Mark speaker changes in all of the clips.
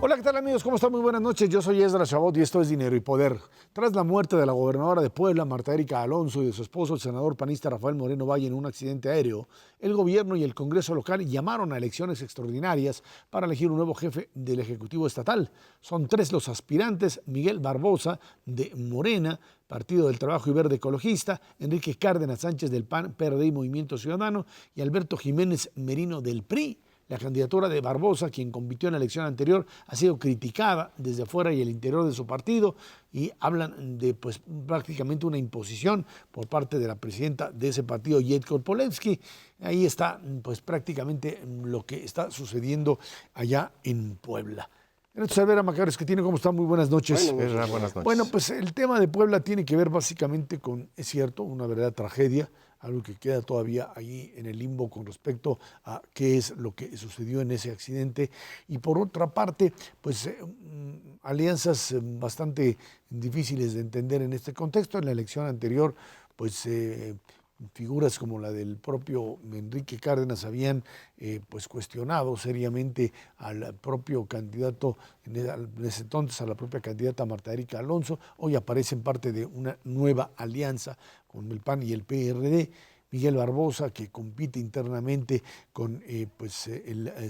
Speaker 1: Hola, ¿qué tal amigos? ¿Cómo están? Muy buenas noches. Yo soy Esdras Chabot y esto es Dinero y Poder. Tras la muerte de la gobernadora de Puebla, Marta Erika Alonso, y de su esposo, el senador panista Rafael Moreno Valle, en un accidente aéreo, el gobierno y el Congreso local llamaron a elecciones extraordinarias para elegir un nuevo jefe del Ejecutivo Estatal. Son 3 los aspirantes: Miguel Barbosa, de Morena, Partido del Trabajo y Verde Ecologista; Enrique Cárdenas Sánchez, del PAN, PRD y Movimiento Ciudadano; y Alberto Jiménez Merino, del PRI. La candidatura de Barbosa, quien compitió en la elección anterior, ha sido criticada desde afuera y el interior de su partido, y hablan de prácticamente una imposición por parte de la presidenta de ese partido, Yetko Polensky. Ahí está prácticamente lo que está sucediendo allá en Puebla. Ernesto Savera Macares, que tiene, ¿cómo está? Muy buenas noches.
Speaker 2: Buenas noches.
Speaker 1: Bueno, pues el tema de Puebla tiene que ver básicamente con, es cierto, una verdadera tragedia, algo que queda todavía ahí en el limbo con respecto a qué es lo que sucedió en ese accidente. Y por otra parte, alianzas bastante difíciles de entender en este contexto. En la elección anterior, figuras como la del propio Enrique Cárdenas habían cuestionado seriamente al propio candidato, en ese entonces a la propia candidata Marta Erika Alonso. Hoy aparecen parte de una nueva alianza con el PAN y el PRD. Miguel Barbosa, que compite internamente con el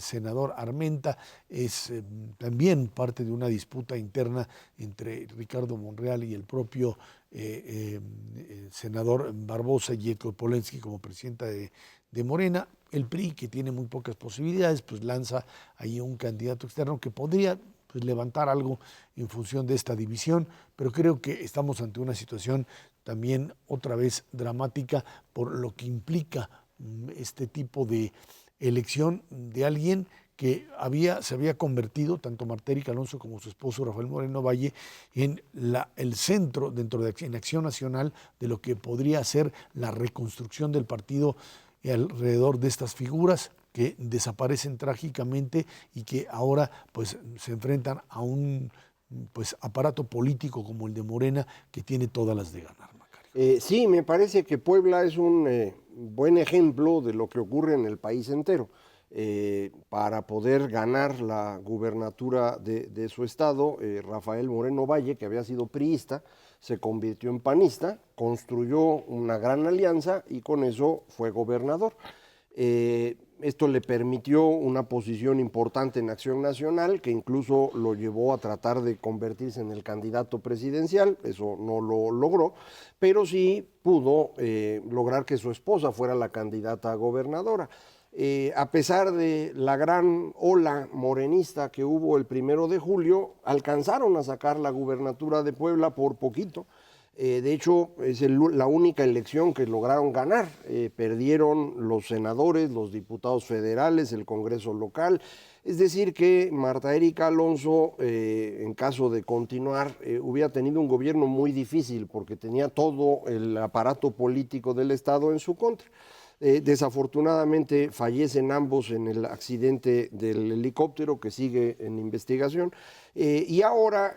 Speaker 1: senador Armenta, es también parte de una disputa interna entre Ricardo Monreal y el propio senador Barbosa, y Yetko Polensky como presidenta de Morena. El PRI, que tiene muy pocas posibilidades, pues lanza ahí un candidato externo que podría levantar algo en función de esta división, pero creo que estamos ante una situación también otra vez dramática por lo que implica este tipo de elección de alguien que se había convertido, tanto Marta Erika Alonso como su esposo Rafael Moreno Valle, en el centro en Acción Nacional de lo que podría ser la reconstrucción del partido alrededor de estas figuras que desaparecen trágicamente y que ahora se enfrentan a un aparato político como el de Morena, que tiene todas las de ganar.
Speaker 2: Sí, me parece que Puebla es un buen ejemplo de lo que ocurre en el país entero. Para poder ganar la gubernatura de su estado, Rafael Moreno Valle, que había sido priista, se convirtió en panista, construyó una gran alianza y con eso fue gobernador. Esto le permitió una posición importante en Acción Nacional, que incluso lo llevó a tratar de convertirse en el candidato presidencial. Eso no lo logró, pero sí pudo lograr que su esposa fuera la candidata a gobernadora. A pesar de la gran ola morenista que hubo el 1 de julio, alcanzaron a sacar la gubernatura de Puebla por poquito. De hecho, es la única elección que lograron ganar. Perdieron los senadores, los diputados federales, el Congreso local. Es decir, que Marta Erika Alonso, en caso de continuar, hubiera tenido un gobierno muy difícil porque tenía todo el aparato político del Estado en su contra. Desafortunadamente fallecen ambos en el accidente del helicóptero, que sigue en investigación. Y ahora,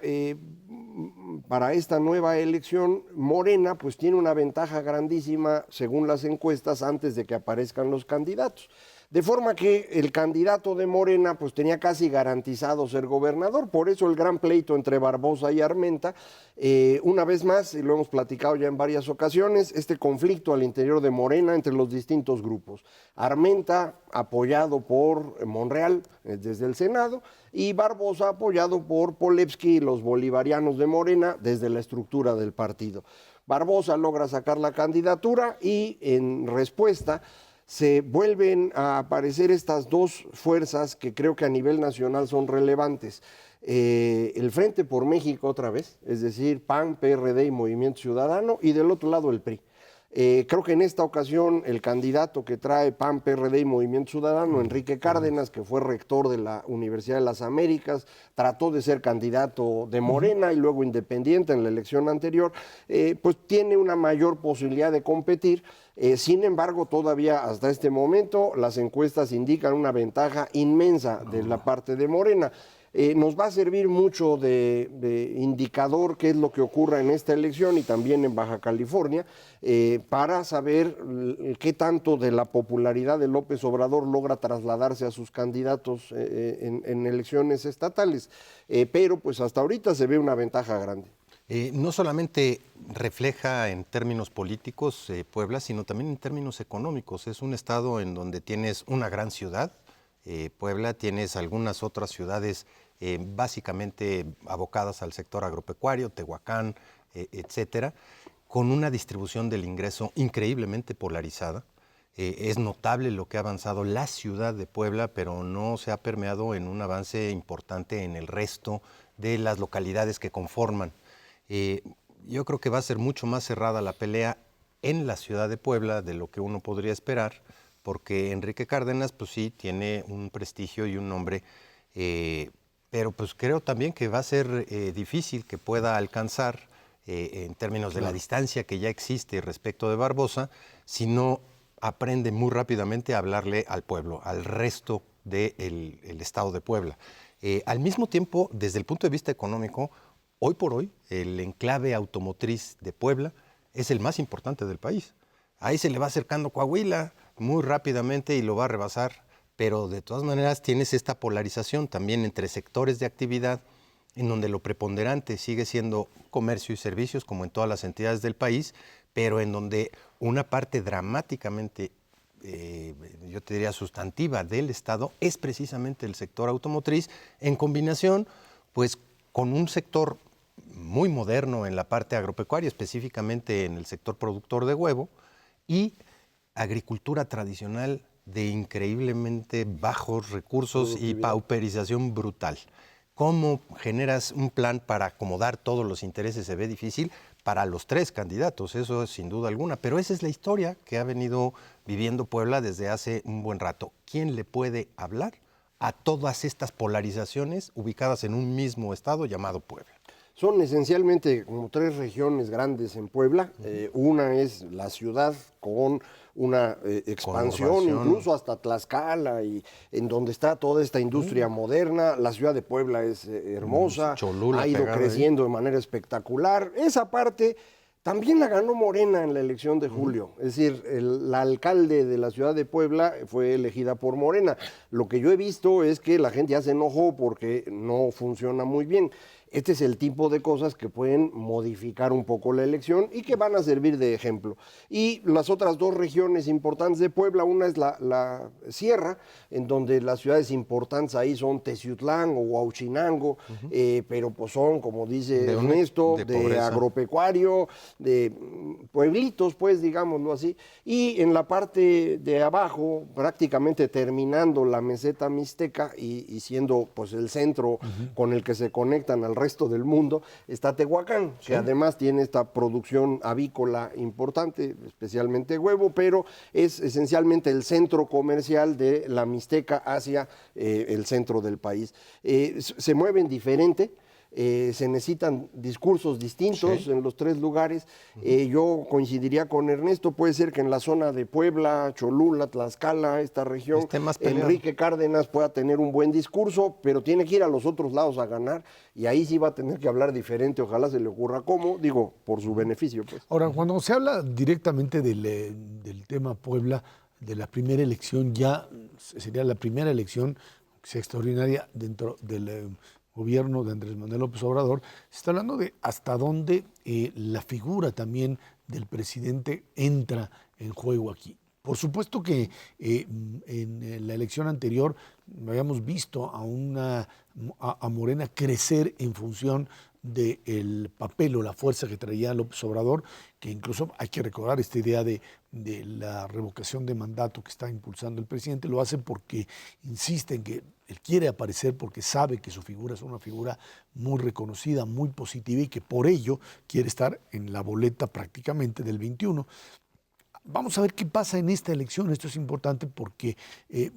Speaker 2: para esta nueva elección, Morena pues tiene una ventaja grandísima según las encuestas antes de que aparezcan los candidatos. De forma que el candidato de Morena pues tenía casi garantizado ser gobernador. Por eso el gran pleito entre Barbosa y Armenta. Una vez más, y lo hemos platicado ya en varias ocasiones, este conflicto al interior de Morena entre los distintos grupos. Armenta apoyado por Monreal desde el Senado, y Barbosa apoyado por Polensky y los bolivarianos de Morena desde la estructura del partido. Barbosa logra sacar la candidatura y en respuesta se vuelven a aparecer estas dos fuerzas que creo que a nivel nacional son relevantes. El Frente por México otra vez, es decir, PAN, PRD y Movimiento Ciudadano, y del otro lado el PRI. Creo que en esta ocasión el candidato que trae PAN, PRD y Movimiento Ciudadano, Enrique Cárdenas, que fue rector de la Universidad de las Américas, trató de ser candidato de Morena y luego independiente en la elección anterior, pues tiene una mayor posibilidad de competir. Sin embargo, todavía hasta este momento las encuestas indican una ventaja inmensa de la parte de Morena. nos va a servir mucho de indicador qué es lo que ocurra en esta elección y también en Baja California, para saber qué tanto de la popularidad de López Obrador logra trasladarse a sus candidatos en elecciones estatales. Pero pues hasta ahorita se ve una ventaja grande.
Speaker 3: No solamente refleja en términos políticos Puebla, sino también en términos económicos. Es un estado en donde tienes una gran ciudad, Puebla, tienes algunas otras ciudades básicamente abocadas al sector agropecuario, Tehuacán, etcétera, con una distribución del ingreso increíblemente polarizada. Es notable lo que ha avanzado la ciudad de Puebla, pero no se ha permeado en un avance importante en el resto de las localidades que conforman. Yo creo que va a ser mucho más cerrada la pelea en la ciudad de Puebla de lo que uno podría esperar, porque Enrique Cárdenas, pues sí, tiene un prestigio y un nombre, pero pues creo también que va a ser difícil que pueda alcanzar, en términos de la distancia que ya existe respecto de Barbosa, si no aprende muy rápidamente a hablarle al pueblo, al resto del estado de Puebla. Al mismo tiempo, desde el punto de vista económico, hoy por hoy, el enclave automotriz de Puebla es el más importante del país. Ahí se le va acercando Coahuila muy rápidamente y lo va a rebasar, pero de todas maneras tienes esta polarización también entre sectores de actividad en donde lo preponderante sigue siendo comercio y servicios, como en todas las entidades del país, pero en donde una parte dramáticamente, yo te diría sustantiva del Estado, es precisamente el sector automotriz, en combinación pues con un sector muy moderno en la parte agropecuaria, específicamente en el sector productor de huevo, y agricultura tradicional de increíblemente bajos recursos y pauperización brutal. ¿Cómo generas un plan para acomodar todos los intereses? Se ve difícil para los tres candidatos, eso es sin duda alguna, pero esa es la historia que ha venido viviendo Puebla desde hace un buen rato. ¿Quién le puede hablar a todas estas polarizaciones ubicadas en un mismo estado llamado Puebla?
Speaker 2: Son esencialmente como tres regiones grandes en Puebla. Una es la ciudad con una expansión, incluso hasta Tlaxcala, y en donde está toda esta industria moderna. La ciudad de Puebla es hermosa,
Speaker 3: Cholula,
Speaker 2: ha ido creciendo de manera espectacular. Esa parte también la ganó Morena en la elección de julio. Es decir, la alcalde de la ciudad de Puebla fue elegida por Morena. Lo que yo he visto es que la gente ya se enojó porque no funciona muy bien. Este es el tipo de cosas que pueden modificar un poco la elección y que van a servir de ejemplo. Y las otras dos regiones importantes de Puebla, una es la sierra, en donde las ciudades importantes ahí son Teciutlán o Huauchinango, pero pues son, como dice Ernesto, de agropecuario, de pueblitos, pues digámoslo así. Y en la parte de abajo, prácticamente terminando la meseta mixteca y siendo pues el centro con el que se conectan al resto del mundo, está Tehuacán, que además tiene esta producción avícola importante, especialmente huevo, pero es esencialmente el centro comercial de la Mixteca hacia el centro del país. Se mueven diferente. Se necesitan discursos distintos en los tres lugares. Yo coincidiría con Ernesto, puede ser que en la zona de Puebla, Cholula, Tlaxcala, esta región, Enrique Cárdenas pueda tener un buen discurso, pero tiene que ir a los otros lados a ganar, y ahí sí va a tener que hablar diferente, ojalá se le ocurra cómo, digo, por su beneficio, pues.
Speaker 1: Ahora, cuando se habla directamente del tema Puebla, de la primera elección, ya sería la primera elección extraordinaria dentro del gobierno de Andrés Manuel López Obrador, se está hablando de hasta dónde la figura también del presidente entra en juego aquí. Por supuesto que en la elección anterior habíamos visto a Morena crecer en función del papel o la fuerza que traía López Obrador, que incluso hay que recordar esta idea de la revocación de mandato que está impulsando el presidente, lo hace porque insiste en que él quiere aparecer porque sabe que su figura es una figura muy reconocida, muy positiva y que por ello quiere estar en la boleta prácticamente del 21. Vamos a ver qué pasa en esta elección. Esto es importante porque el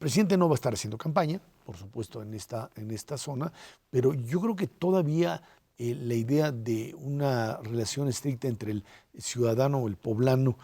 Speaker 1: presidente no va a estar haciendo campaña, por supuesto, en esta zona, pero yo creo que todavía la idea de una relación estricta entre el ciudadano o el poblano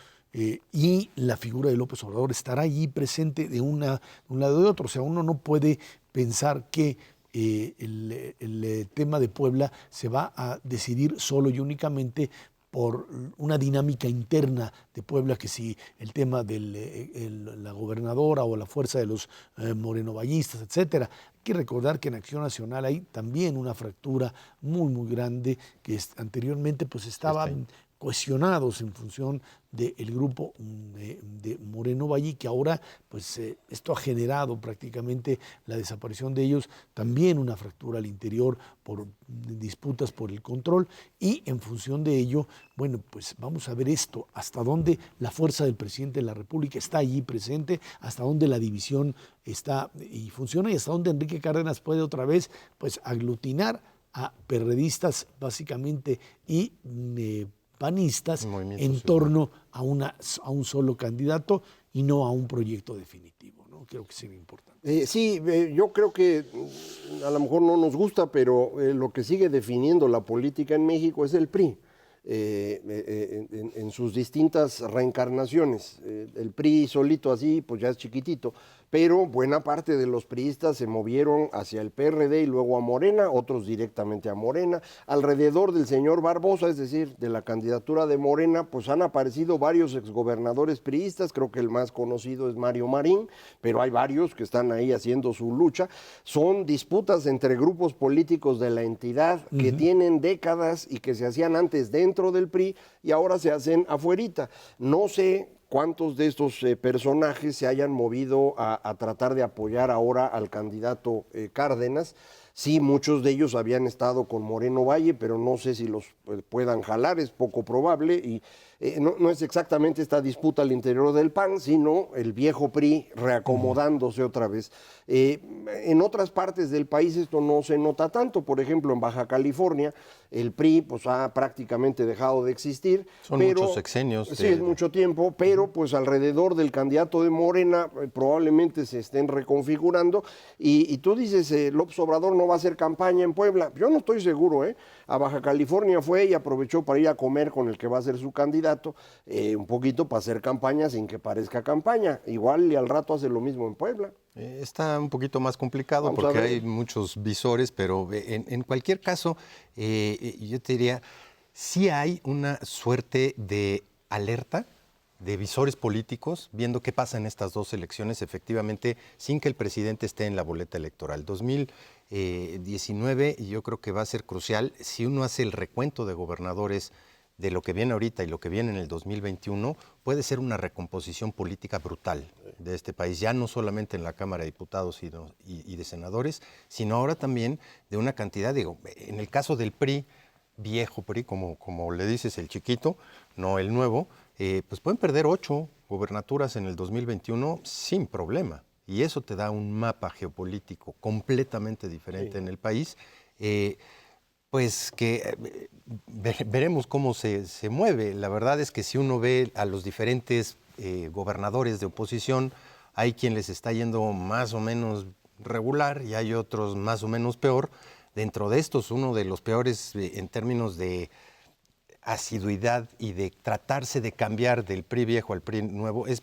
Speaker 1: y la figura de López Obrador estará allí presente de un lado y de otro. O sea, uno no puede pensar que el tema de Puebla se va a decidir solo y únicamente por una dinámica interna de Puebla, que si el tema de la gobernadora o la fuerza de los morenovallistas, etcétera. Hay que recordar que en Acción Nacional hay también una fractura muy, muy grande, que anteriormente pues estaban cohesionados en función del grupo de Moreno Valle, que ahora pues esto ha generado prácticamente la desaparición de ellos, también una fractura al interior por disputas por el control, y en función de ello, bueno, pues vamos a ver esto, hasta dónde la fuerza del presidente de la República está allí presente, hasta dónde la división está y funciona, y hasta dónde Enrique Cárdenas puede otra vez pues aglutinar a perredistas básicamente y panistas en torno a un solo candidato y no a un proyecto definitivo, ¿no? Creo que sería importante.
Speaker 2: Yo creo que a lo mejor no nos gusta, pero lo que sigue definiendo la política en México es el PRI. En sus distintas reencarnaciones. El PRI solito así, pues ya es chiquitito, pero buena parte de los priistas se movieron hacia el PRD y luego a Morena, otros directamente a Morena. Alrededor del señor Barbosa, es decir, de la candidatura de Morena, pues han aparecido varios exgobernadores priistas, creo que el más conocido es Mario Marín, pero hay varios que están ahí haciendo su lucha. Son disputas entre grupos políticos de la entidad que tienen décadas y que se hacían antes dentro del PRI y ahora se hacen afuerita. No sé cuántos de estos personajes se hayan movido a tratar de apoyar ahora al candidato Cárdenas. Sí, muchos de ellos habían estado con Moreno Valle, pero no sé si los puedan jalar, es poco probable, y no es exactamente esta disputa al interior del PAN, sino el viejo PRI reacomodándose otra vez. En otras partes del país esto no se nota tanto, por ejemplo en Baja California el PRI pues ha prácticamente dejado de existir.
Speaker 3: Son muchos sexenios.
Speaker 2: Sí, es mucho tiempo, pero pues alrededor del candidato de Morena probablemente se estén reconfigurando y tú dices, López Obrador no va a hacer campaña en Puebla. Yo no estoy seguro, A Baja California fue y aprovechó para ir a comer con el que va a ser su candidato, un poquito para hacer campaña sin que parezca campaña. Igual y al rato hace lo mismo en Puebla.
Speaker 3: Está un poquito más complicado porque hay muchos visores, pero en cualquier caso, yo te diría, sí hay una suerte de alerta de visores políticos viendo qué pasa en estas dos elecciones, efectivamente, sin que el presidente esté en la boleta electoral. 2019 yo creo que va a ser crucial. Si uno hace el recuento de gobernadores de lo que viene ahorita y lo que viene en el 2021, puede ser una recomposición política brutal de este país, ya no solamente en la Cámara de Diputados y de senadores, sino ahora también de una cantidad, en el caso del PRI, viejo PRI, como le dices, el chiquito, no el nuevo, pues pueden perder 8 gobernaturas en el 2021 sin problema. Y eso te da un mapa geopolítico completamente diferente en el país. Pues que veremos cómo se mueve. La verdad es que si uno ve a los diferentes gobernadores de oposición, hay quien les está yendo más o menos regular y hay otros más o menos peor. Dentro de estos, uno de los peores en términos de asiduidad y de tratarse de cambiar del PRI viejo al PRI nuevo es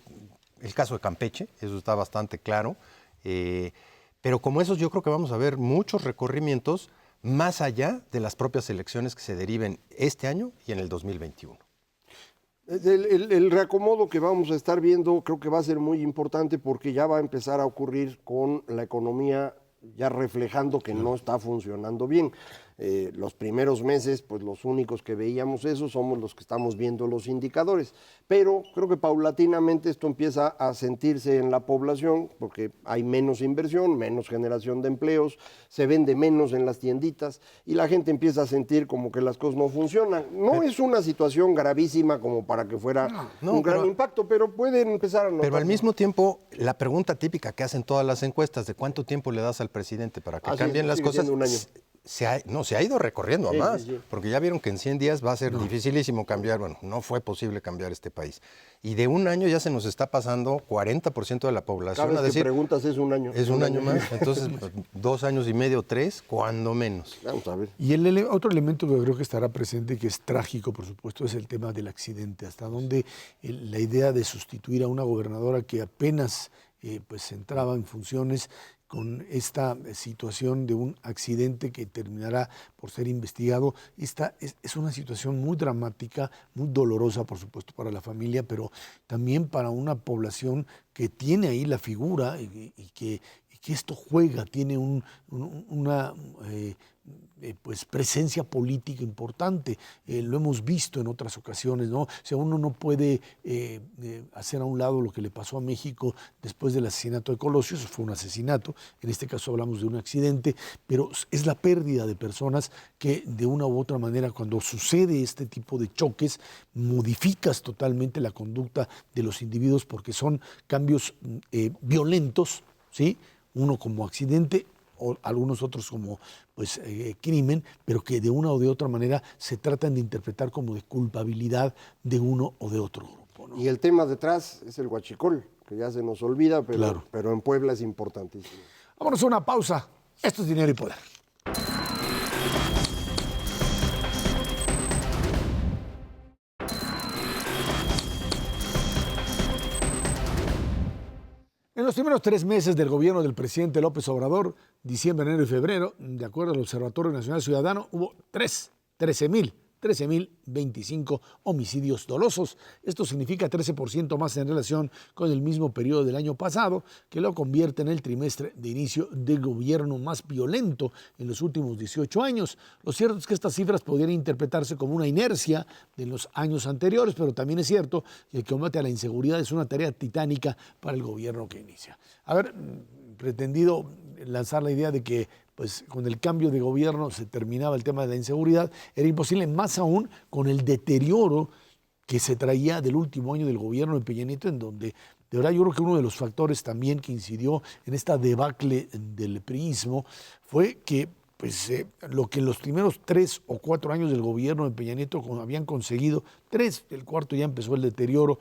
Speaker 3: el caso de Campeche, eso está bastante claro. Pero como esos yo creo que vamos a ver muchos recorrimientos más allá de las propias elecciones que se deriven este año y en el 2021.
Speaker 2: El reacomodo que vamos a estar viendo creo que va a ser muy importante porque ya va a empezar a ocurrir con la economía ya reflejando que no está funcionando bien. Los primeros meses, pues los únicos que veíamos eso somos los que estamos viendo los indicadores, pero creo que paulatinamente esto empieza a sentirse en la población porque hay menos inversión, menos generación de empleos, se vende menos en las tienditas y la gente empieza a sentir como que las cosas no funcionan. No es una situación gravísima como para que fuera un gran impacto, pero pueden empezar a notar.
Speaker 3: Pero al mismo tiempo, la pregunta típica que hacen todas las encuestas de cuánto tiempo le das al presidente para que cambien las cosas,
Speaker 2: un año.
Speaker 3: Se ha ido recorriendo a más, porque ya vieron que en 100 días va a ser dificilísimo cambiar, bueno, no fue posible cambiar este país. Y de un año ya se nos está pasando 40% de la población.
Speaker 2: Cada vez que preguntas es un año.
Speaker 3: Es un año más, entonces 2 años y medio, 3, cuando menos.
Speaker 2: Vamos a ver.
Speaker 1: Y el otro elemento que creo que estará presente, que es trágico, por supuesto, es el tema del accidente. Hasta dónde la idea de sustituir a una gobernadora que apenas pues entraba en funciones, con esta situación de un accidente que terminará por ser investigado. Esta es una situación muy dramática, muy dolorosa, por supuesto, para la familia, pero también para una población que tiene ahí la figura y que esto juega, tiene una pues presencia política importante. Lo hemos visto en otras ocasiones, ¿no? O sea, uno no puede hacer a un lado lo que le pasó a México después del asesinato de Colosio. Eso fue un asesinato, en este caso hablamos de un accidente, pero es la pérdida de personas que de una u otra manera, cuando sucede este tipo de choques, modificas totalmente la conducta de los individuos porque son cambios violentos, ¿sí? Uno como accidente o algunos otros como pues, crimen, pero que de una o de otra manera se tratan de interpretar como de culpabilidad de uno o de otro grupo, ¿no?
Speaker 2: Y el tema detrás es el huachicol, que ya se nos olvida, pero,
Speaker 1: Claro.
Speaker 2: pero en Puebla es importantísimo.
Speaker 1: Vámonos a una pausa. Esto es Dinero y Poder. En los primeros 3 meses del gobierno del presidente López Obrador, diciembre, enero y febrero, de acuerdo al Observatorio Nacional Ciudadano, hubo 13.025 homicidios dolosos. Esto significa 13% más en relación con el mismo periodo del año pasado, que lo convierte en el trimestre de inicio del gobierno más violento en los últimos 18 años. Lo cierto es que estas cifras podrían interpretarse como una inercia de los años anteriores, pero también es cierto que el combate a la inseguridad es una tarea titánica para el gobierno que inicia. Haber pretendido lanzar la idea de que pues con el cambio de gobierno se terminaba el tema de la inseguridad, era imposible, más aún con el deterioro que se traía del último año del gobierno de Peña Nieto, en donde, de verdad, yo creo que uno de los factores también que incidió en esta debacle del priismo fue que pues, lo que en los primeros 3 o 4 años del gobierno de Peña Nieto habían conseguido, 3, el cuarto ya empezó el deterioro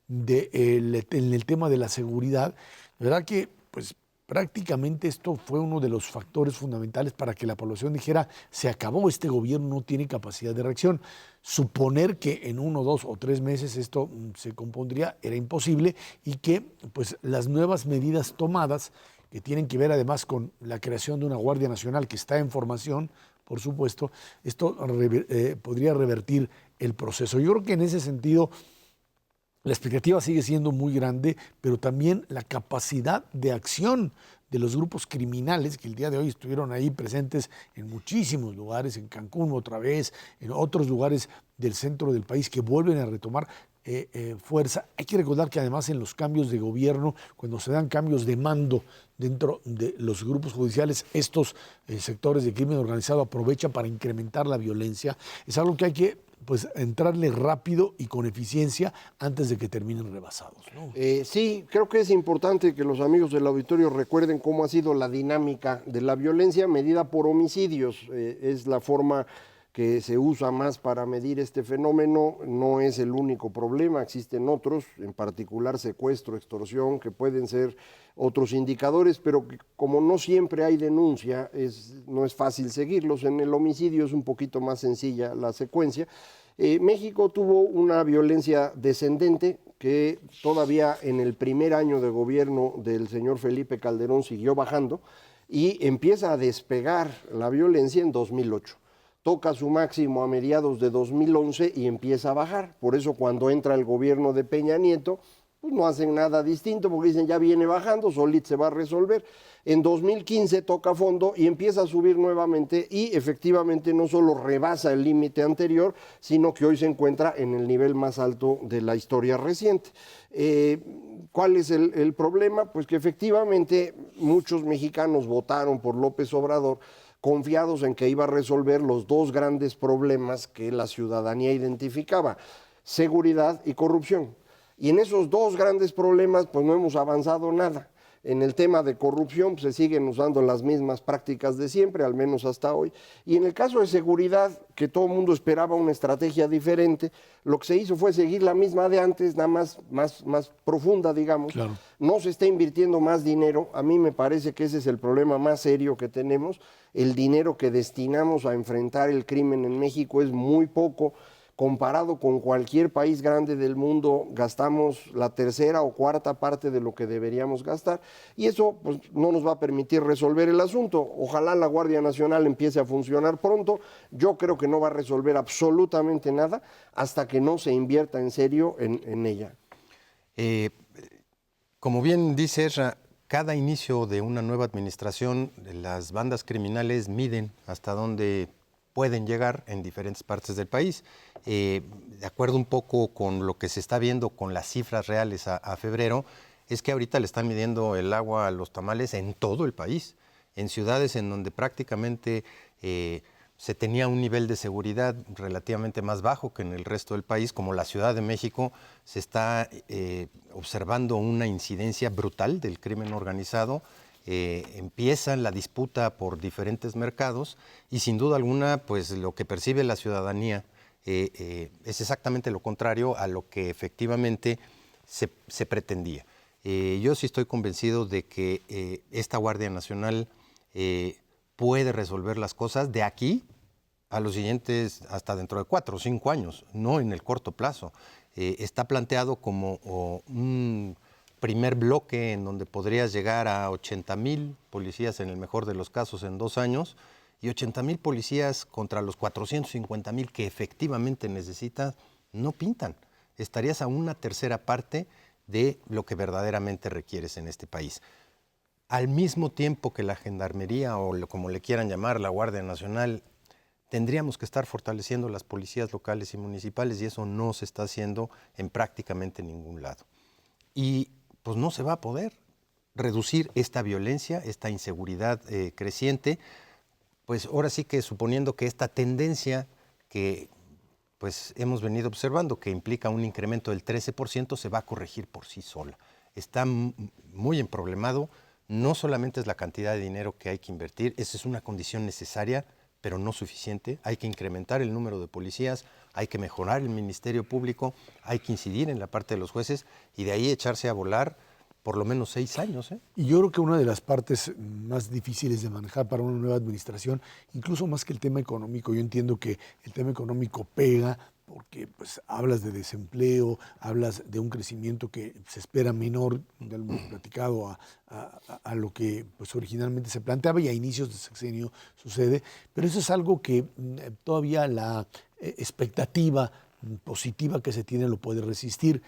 Speaker 1: en el tema de la seguridad, de verdad que pues prácticamente esto fue uno de los factores fundamentales para que la población dijera, se acabó, este gobierno no tiene capacidad de reacción. Suponer que en 1, 2 o 3 meses esto se compondría era imposible y que pues, las nuevas medidas tomadas, que tienen que ver además con la creación de una Guardia Nacional que está en formación, por supuesto, esto podría revertir el proceso. Yo creo que en ese sentido la expectativa sigue siendo muy grande, pero también la capacidad de acción de los grupos criminales que el día de hoy estuvieron ahí presentes en muchísimos lugares, en Cancún otra vez, en otros lugares del centro del país que vuelven a retomar fuerza. Hay que recordar que además en los cambios de gobierno, cuando se dan cambios de mando dentro de los grupos judiciales, estos sectores de crimen organizado aprovechan para incrementar la violencia. Es algo que hay que pues entrarle rápido y con eficiencia antes de que terminen rebasados, ¿no?
Speaker 2: Sí, creo que es importante que los amigos del auditorio recuerden cómo ha sido la dinámica de la violencia medida por homicidios. Es la forma que se usa más para medir este fenómeno, no es el único problema, existen otros, en particular secuestro, extorsión, que pueden ser otros indicadores, pero como no siempre hay denuncia, no es fácil seguirlos. En el homicidio es un poquito más sencilla la secuencia. México tuvo una violencia descendente que todavía en el primer año de gobierno del señor Felipe Calderón siguió bajando y empieza a despegar la violencia en 2008. Toca su máximo a mediados de 2011 y empieza a bajar. Por eso cuando entra el gobierno de Peña Nieto, pues no hacen nada distinto porque dicen ya viene bajando, solito se va a resolver. En 2015 toca fondo y empieza a subir nuevamente y efectivamente no solo rebasa el límite anterior, sino que hoy se encuentra en el nivel más alto de la historia reciente. ¿Cuál es el problema? Pues que efectivamente muchos mexicanos votaron por López Obrador confiados en que iba a resolver los dos grandes problemas que la ciudadanía identificaba, seguridad y corrupción. Y en esos dos grandes problemas pues no hemos avanzado nada. En el tema de corrupción pues, se siguen usando las mismas prácticas de siempre, al menos hasta hoy. Y en el caso de seguridad, que todo el mundo esperaba una estrategia diferente, lo que se hizo fue seguir la misma de antes, nada más profunda, digamos.
Speaker 1: Claro.
Speaker 2: No se está invirtiendo más dinero. A mí me parece que ese es el problema más serio que tenemos. El dinero que destinamos a enfrentar el crimen en México es muy poco, comparado con cualquier país grande del mundo, gastamos la tercera o cuarta parte de lo que deberíamos gastar, y eso pues, no nos va a permitir resolver el asunto. Ojalá la Guardia Nacional empiece a funcionar pronto. Yo creo que no va a resolver absolutamente nada hasta que no se invierta en serio en ella.
Speaker 3: Como bien dice Ezra, cada inicio de una nueva administración, las bandas criminales miden hasta dónde pueden llegar en diferentes partes del país. De acuerdo un poco con lo que se está viendo con las cifras reales a febrero, es que ahorita le están midiendo el agua a los tamales en todo el país, en ciudades en donde prácticamente se tenía un nivel de seguridad relativamente más bajo que en el resto del país, como la Ciudad de México, se está observando una incidencia brutal del crimen organizado. Empieza la disputa por diferentes mercados y sin duda alguna pues lo que percibe la ciudadanía es exactamente lo contrario a lo que efectivamente se pretendía. Yo sí estoy convencido de que esta Guardia Nacional puede resolver las cosas de aquí a los siguientes, hasta dentro de 4 o 5 años, no en el corto plazo. Está planteado como un primer bloque en donde podrías llegar a 80,000 policías en el mejor de los casos en 2 años y 80,000 policías contra los 450,000 que efectivamente necesitas, no pintan. Estarías a una tercera parte de lo que verdaderamente requieres en este país. Al mismo tiempo que la Gendarmería o como le quieran llamar, la Guardia Nacional, tendríamos que estar fortaleciendo las policías locales y municipales y eso no se está haciendo en prácticamente ningún lado. Y pues no se va a poder reducir esta violencia, esta inseguridad creciente, pues ahora sí que suponiendo que esta tendencia que pues hemos venido observando, que implica un incremento del 13%, se va a corregir por sí sola. Está muy emproblemado, no solamente es la cantidad de dinero que hay que invertir, esa es una condición necesaria, pero no suficiente. Hay que incrementar el número de policías, hay que mejorar el Ministerio Público, hay que incidir en la parte de los jueces y de ahí echarse a volar por lo menos 6 años.
Speaker 1: Y yo creo que una de las partes más difíciles de manejar para una nueva administración, incluso más que el tema económico, yo entiendo que el tema económico pega porque pues, hablas de desempleo, hablas de un crecimiento que se espera menor, ya lo hemos platicado, a lo que pues, originalmente se planteaba y a inicios de sexenio sucede, pero eso es algo que todavía la expectativa positiva que se tiene lo puede resistir.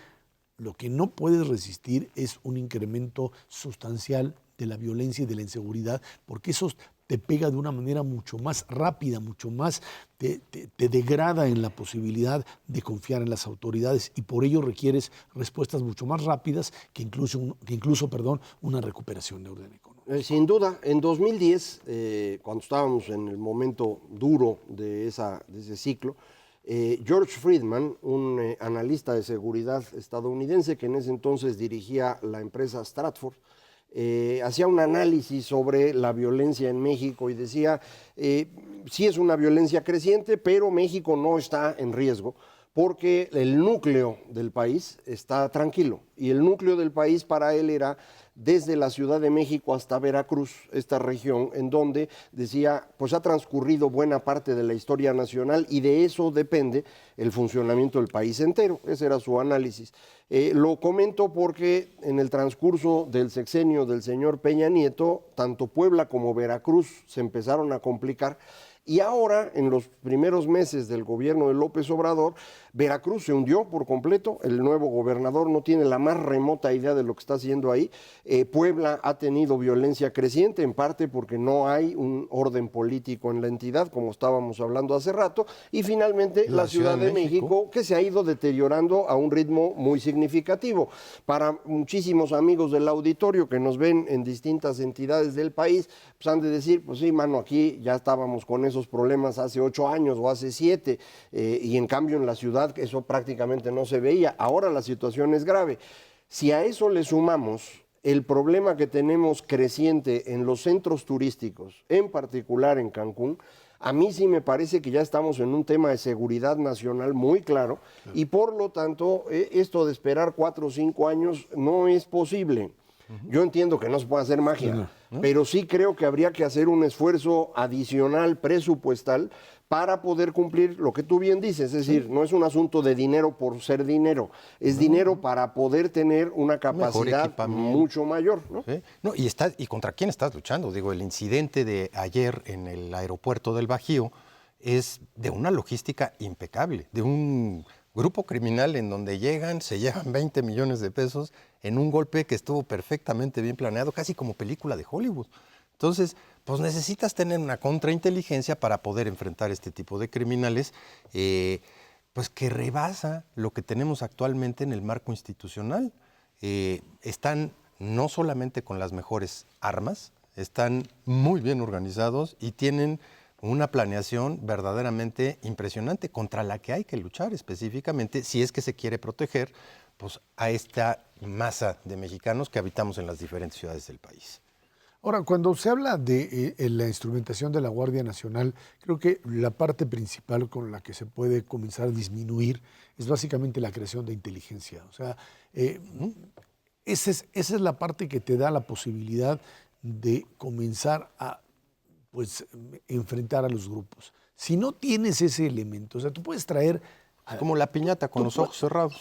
Speaker 1: Lo que no puedes resistir es un incremento sustancial de la violencia y de la inseguridad, porque eso te pega de una manera mucho más rápida, mucho más, te degrada en la posibilidad de confiar en las autoridades y por ello requieres respuestas mucho más rápidas que incluso una recuperación de orden económico.
Speaker 2: Sin duda, en 2010, cuando estábamos en el momento duro de ese ciclo, George Friedman, un analista de seguridad estadounidense que en ese entonces dirigía la empresa Stratford, hacía un análisis sobre la violencia en México y decía, sí es una violencia creciente, pero México no está en riesgo porque el núcleo del país está tranquilo y el núcleo del país para él era desde la Ciudad de México hasta Veracruz, esta región en donde decía, pues ha transcurrido buena parte de la historia nacional y de eso depende el funcionamiento del país entero. Ese era su análisis. Lo comento porque en el transcurso del sexenio del señor Peña Nieto, tanto Puebla como Veracruz se empezaron a complicar. Y ahora, en los primeros meses del gobierno de López Obrador, Veracruz se hundió por completo, el nuevo gobernador no tiene la más remota idea de lo que está haciendo ahí. Puebla ha tenido violencia creciente, en parte porque no hay un orden político en la entidad, como estábamos hablando hace rato, y finalmente la Ciudad de México, que se ha ido deteriorando a un ritmo muy significativo. Para muchísimos amigos del auditorio que nos ven en distintas entidades del país, pues han de decir, pues sí, mano, aquí ya estábamos con esos problemas hace 8 años o hace 7, y en cambio en la ciudad eso prácticamente no se veía. Ahora la situación es grave. Si a eso le sumamos el problema que tenemos creciente en los centros turísticos, en particular en Cancún, a mí sí me parece que ya estamos en un tema de seguridad nacional muy claro y por lo tanto esto de esperar 4 o 5 años no es posible. Yo entiendo que no se puede hacer magia, pero sí creo que habría que hacer un esfuerzo adicional presupuestal para poder cumplir lo que tú bien dices. Es decir, no es un asunto de dinero por ser dinero, es dinero para poder tener una capacidad mucho mayor, ¿no?
Speaker 3: ¿Sí? No, ¿y contra quién estás luchando? Digo, el incidente de ayer en el aeropuerto del Bajío es de una logística impecable, de un grupo criminal en donde llegan, se llevan 20 millones de pesos en un golpe que estuvo perfectamente bien planeado, casi como película de Hollywood. Entonces, pues necesitas tener una contrainteligencia para poder enfrentar este tipo de criminales, pues que rebasa lo que tenemos actualmente en el marco institucional. Están no solamente con las mejores armas, están muy bien organizados y tienen una planeación verdaderamente impresionante contra la que hay que luchar específicamente si es que se quiere proteger pues, a esta masa de mexicanos que habitamos en las diferentes ciudades del país.
Speaker 1: Ahora, cuando se habla de la instrumentación de la Guardia Nacional, creo que la parte principal con la que se puede comenzar a disminuir es básicamente la creación de inteligencia. O sea, esa es la parte que te da la posibilidad de comenzar a pues, enfrentar a los grupos. Si no tienes ese elemento, o sea, tú puedes traer...
Speaker 3: Como la piñata con los ojos cerrados.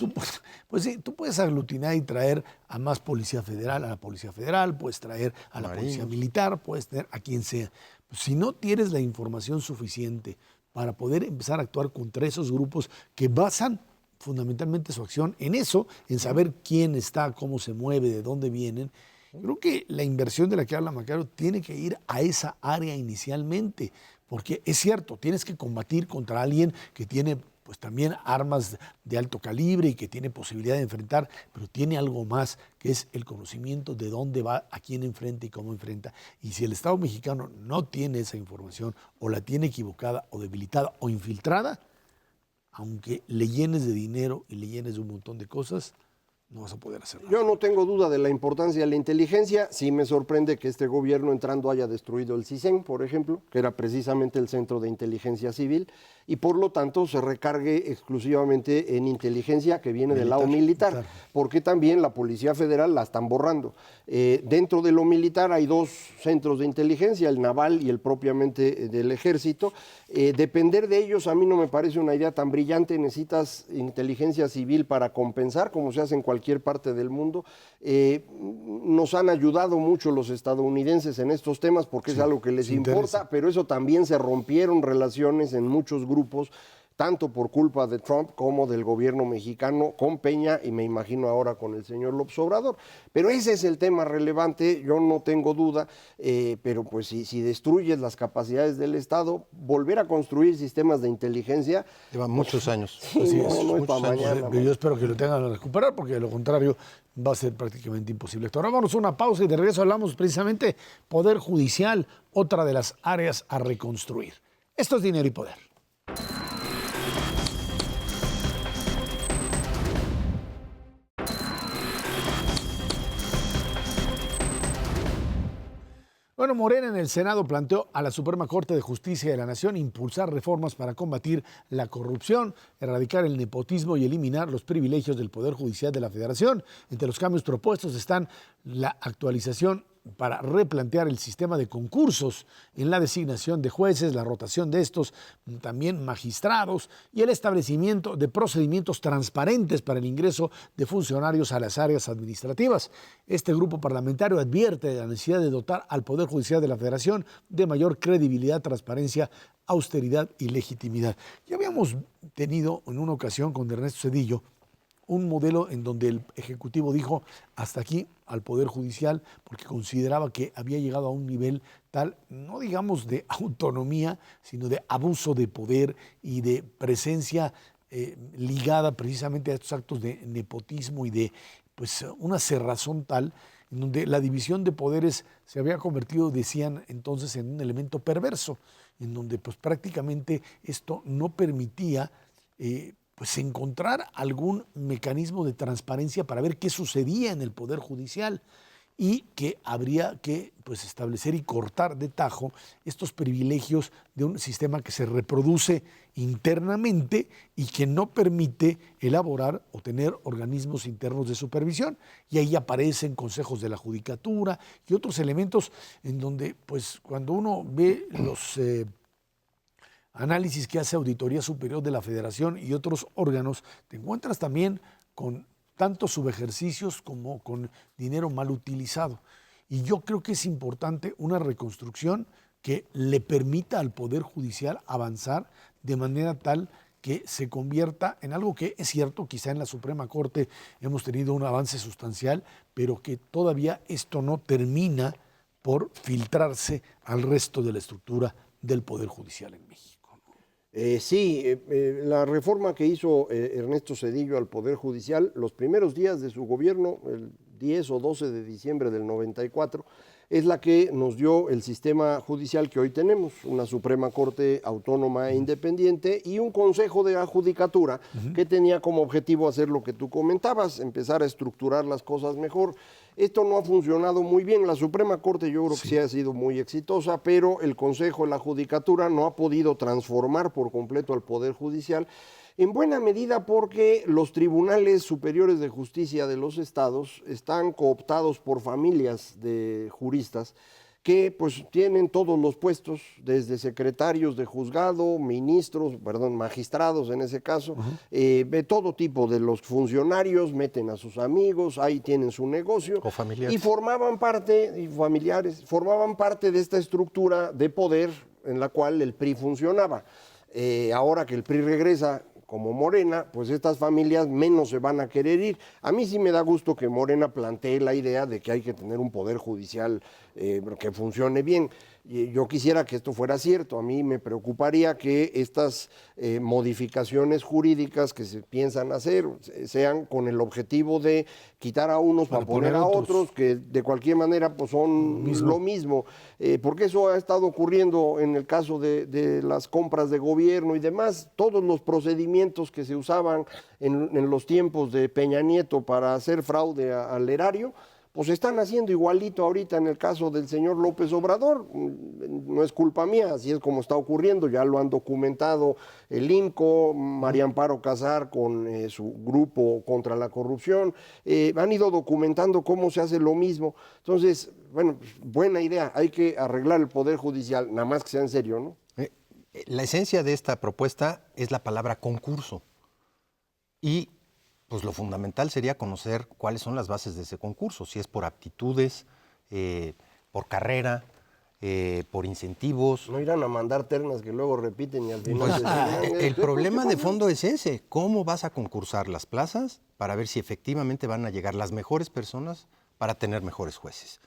Speaker 1: Pues sí, tú puedes aglutinar y traer a más Policía Federal, a la Policía Federal, puedes traer a la Policía Militar, puedes tener a quien sea. Si no tienes la información suficiente para poder empezar a actuar contra esos grupos que basan fundamentalmente su acción en eso, en saber quién está, cómo se mueve, de dónde vienen, creo que la inversión de la que habla Macario tiene que ir a esa área inicialmente, porque es cierto, tienes que combatir contra alguien que tiene pues también armas de alto calibre y que tiene posibilidad de enfrentar, pero tiene algo más, que es el conocimiento de dónde va, a quién enfrenta y cómo enfrenta. Y si el Estado mexicano no tiene esa información, o la tiene equivocada, o debilitada, o infiltrada, aunque le llenes de dinero y le llenes de un montón de cosas, no vas a poder hacerlo.
Speaker 2: Yo no tengo duda de la importancia de la inteligencia. Sí me sorprende que este gobierno entrando haya destruido el CISEN, por ejemplo, que era precisamente el Centro de Inteligencia Civil, y por lo tanto se recargue exclusivamente en inteligencia que viene del lado militar, porque también la Policía Federal la están borrando. Dentro de lo militar hay dos centros de inteligencia, el naval y el propiamente del ejército. Depender de ellos a mí no me parece una idea tan brillante. Necesitas inteligencia civil para compensar, como se hace en cualquier parte del mundo. Nos han ayudado mucho los estadounidenses en estos temas porque es algo que les importa, pero eso también se rompieron relaciones en muchos grupos, tanto por culpa de Trump como del gobierno mexicano con Peña y me imagino ahora con el señor López Obrador. Pero ese es el tema relevante, yo no tengo duda, pero pues si destruyes las capacidades del Estado, volver a construir sistemas de inteligencia...
Speaker 3: Lleva muchos años.
Speaker 1: Así es,
Speaker 2: no es para mañana.
Speaker 1: Yo espero que lo tengan a recuperar porque de lo contrario va a ser prácticamente imposible. Ahora vamos a una pausa y de regreso hablamos precisamente Poder Judicial, otra de las áreas a reconstruir. Esto es Dinero y Poder. Bueno, Morena en el Senado planteó a la Suprema Corte de Justicia de la Nación impulsar reformas para combatir la corrupción, erradicar el nepotismo y eliminar los privilegios del Poder Judicial de la Federación. Entre los cambios propuestos están la actualización para replantear el sistema de concursos en la designación de jueces, la rotación de estos, también magistrados, y el establecimiento de procedimientos transparentes para el ingreso de funcionarios a las áreas administrativas. Este grupo parlamentario advierte de la necesidad de dotar al Poder Judicial de la Federación de mayor credibilidad, transparencia, austeridad y legitimidad. Ya habíamos tenido en una ocasión con Ernesto Zedillo un modelo en donde el Ejecutivo dijo hasta aquí al Poder Judicial porque consideraba que había llegado a un nivel tal, no digamos de autonomía, sino de abuso de poder y de presencia ligada precisamente a estos actos de nepotismo y de pues, una cerrazón tal en donde la división de poderes se había convertido, decían entonces, en un elemento perverso, en donde pues, prácticamente esto no permitía pues encontrar algún mecanismo de transparencia para ver qué sucedía en el Poder Judicial. y que habría que pues, establecer y cortar de tajo estos privilegios de un sistema que se reproduce internamente y que no permite elaborar o tener organismos internos de supervisión. Y ahí aparecen consejos de la judicatura y otros elementos en donde, pues, cuando uno ve los análisis que hace Auditoría Superior de la Federación y otros órganos, te encuentras también con tanto subejercicios como con dinero mal utilizado. Y yo creo que es importante una reconstrucción que le permita al Poder Judicial avanzar de manera tal que se convierta en algo que es cierto, quizá en la Suprema Corte hemos tenido un avance sustancial, pero que todavía esto no termina por filtrarse al resto de la estructura del Poder Judicial en México.
Speaker 2: La reforma que hizo Ernesto Zedillo al Poder Judicial, los primeros días de su gobierno, el 10 o 12 de diciembre del 94, es la que nos dio el sistema judicial que hoy tenemos, una Suprema Corte autónoma e independiente y un Consejo de la Judicatura que tenía como objetivo hacer lo que tú comentabas, empezar a estructurar las cosas mejor. Esto no ha funcionado muy bien. La Suprema Corte yo creo que sí ha sido muy exitosa, pero el Consejo de la Judicatura no ha podido transformar por completo al Poder Judicial, en buena medida porque los tribunales superiores de justicia de los estados están cooptados por familias de juristas que pues tienen todos los puestos, desde secretarios de juzgado, magistrados en ese caso, de todo tipo de los funcionarios, meten a sus amigos, ahí tienen su negocio.
Speaker 3: O familiares.
Speaker 2: Y formaban parte de esta estructura de poder en la cual el PRI funcionaba. Ahora que el PRI regresa como Morena, pues estas familias menos se van a querer ir. A mí sí me da gusto que Morena plantee la idea de que hay que tener un poder judicial que funcione bien. Yo quisiera que esto fuera cierto. A mí me preocuparía que estas modificaciones jurídicas que se piensan hacer sean con el objetivo de quitar a unos para poner a otros, que de cualquier manera pues son lo mismo. Porque eso ha estado ocurriendo en el caso de las compras de gobierno y demás. Todos los procedimientos que se usaban en los tiempos de Peña Nieto para hacer fraude al erario, pues están haciendo igualito ahorita en el caso del señor López Obrador. No es culpa mía, así es como está ocurriendo, ya lo han documentado el INCO, María Amparo Casar con su grupo contra la corrupción, han ido documentando cómo se hace lo mismo. Entonces, bueno, buena idea, hay que arreglar el Poder Judicial, nada más que sea en serio, ¿no?
Speaker 3: La esencia de esta propuesta es la palabra concurso y pues lo fundamental sería conocer cuáles son las bases de ese concurso, si es por aptitudes, por carrera, por incentivos.
Speaker 2: No irán a mandar ternas que luego repiten y al final...
Speaker 3: El problema de fondo es ese, ¿cómo vas a concursar las plazas para ver si efectivamente van a llegar las mejores personas para tener mejores jueces?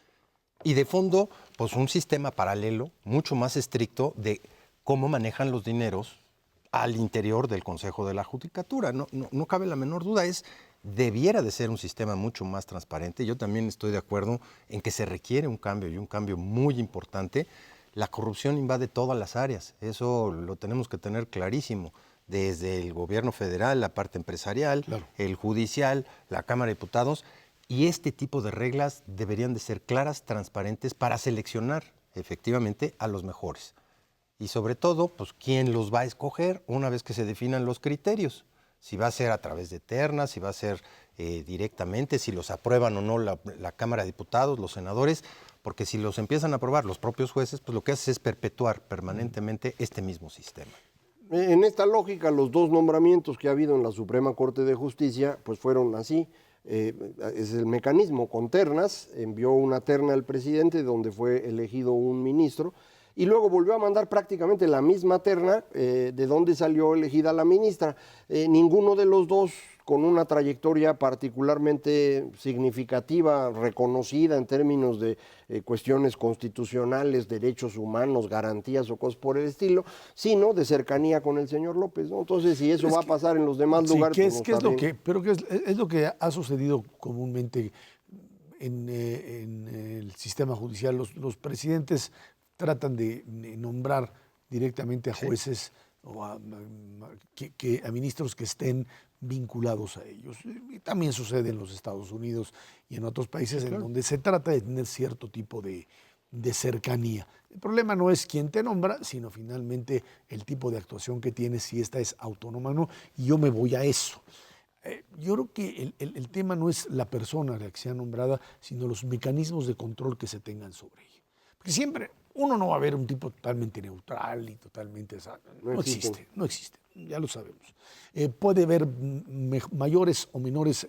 Speaker 3: Y de fondo, pues un sistema paralelo, mucho más estricto de cómo manejan los dineros al interior del Consejo de la Judicatura. No cabe la menor duda, debiera de ser un sistema mucho más transparente. Yo también estoy de acuerdo en que se requiere un cambio y un cambio muy importante. La corrupción invade todas las áreas, eso lo tenemos que tener clarísimo, desde el gobierno federal, la parte empresarial, claro, el judicial, la Cámara de Diputados, y este tipo de reglas deberían de ser claras, transparentes, para seleccionar efectivamente a los mejores. Y sobre todo, pues, ¿quién los va a escoger una vez que se definan los criterios? Si va a ser a través de ternas, si va a ser directamente, si los aprueban o no la Cámara de Diputados, los senadores, porque si los empiezan a aprobar los propios jueces, pues lo que hace es perpetuar permanentemente este mismo sistema.
Speaker 2: En esta lógica, los dos nombramientos que ha habido en la Suprema Corte de Justicia, pues fueron así. Es el mecanismo con ternas, envió una terna al presidente donde fue elegido un ministro, y luego volvió a mandar prácticamente la misma terna de donde salió elegida la ministra. Ninguno de los dos con una trayectoria particularmente significativa, reconocida en términos de cuestiones constitucionales, derechos humanos, garantías o cosas por el estilo, sino de cercanía con el señor López, ¿no? Entonces, si eso va a pasar en los demás lugares...
Speaker 1: es lo que ha sucedido comúnmente en el sistema judicial. Los presidentes tratan de nombrar directamente a jueces o a ministros que estén vinculados a ellos. Y también sucede en los Estados Unidos y en otros países en donde se trata de tener cierto tipo de cercanía. El problema no es quién te nombra, sino finalmente el tipo de actuación que tienes, si esta es autónoma o no, y yo me voy a eso. Yo creo que el tema no es la persona la que sea nombrada, sino los mecanismos de control que se tengan sobre ella. Porque siempre uno no va a ver un tipo totalmente neutral y totalmente... No existe, ya lo sabemos. Puede haber mayores o menores